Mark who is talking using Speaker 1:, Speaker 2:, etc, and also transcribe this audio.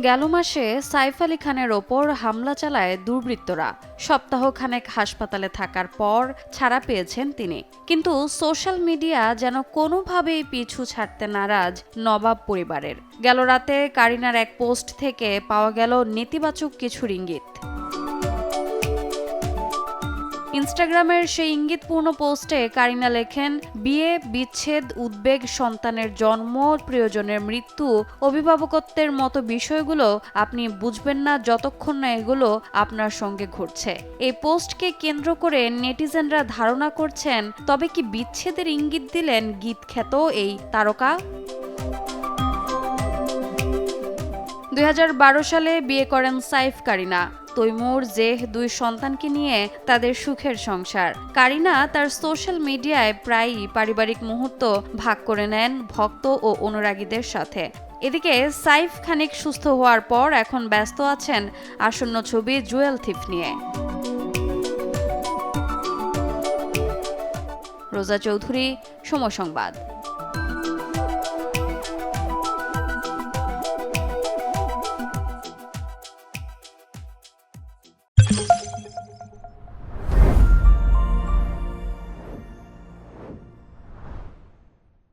Speaker 1: গেল মাসে সাইফ আলী খানের ওপর হামলা চালায় দুর্বৃত্তরা। সপ্তাহখানেক হাসপাতালে থাকার পর ছাড়া পেয়েছেন তিনি। কিন্তু সোশ্যাল মিডিয়া যেন কোনোভাবেই পিছু ছাড়তে নারাজ নবাব পরিবারের। গেল রাতে কারিনার এক পোস্ট থেকে পাওয়া গেল নেতিবাচক কিছু ইঙ্গিত। ইনস্টাগ্রামের সেই ইঙ্গিতপূর্ণ পোস্টে কারিনা লেখেন, বিয়ে, বিচ্ছেদ, উদ্বেগ, সন্তানের জন্ম, প্রিয়জনের মৃত্যু, অভিভাবকত্বের মতো বিষয়গুলো আপনি বুঝবেন না যতক্ষণ না এগুলো আপনার সঙ্গে ঘটছে। এই পোস্টকে কেন্দ্র করে নেটিজেনরা ধারণা করছেন, তবে কি বিচ্ছেদের ইঙ্গিত দিলেন গীতখ্যাত এই তারকা? 2012 সালে বিয়ে করেন সাইফ কারিনা। তৈমুর, জেহ 2 সন্তানকে নিয়ে তাদের সুখের সংসার। কারিনা তার সোশ্যাল মিডিয়ায় প্রায়ই পারিবারিক মুহূর্ত ভাগ করে নেন ভক্ত ও অনুরাগীদের সাথে। এদিকে সাইফ খানিক সুস্থ হওয়ার পর এখন ব্যস্ত আছেন আসন্ন ছবি জুয়েল থিফ নিয়ে। রোজা চৌধুরী, সময় সংবাদ।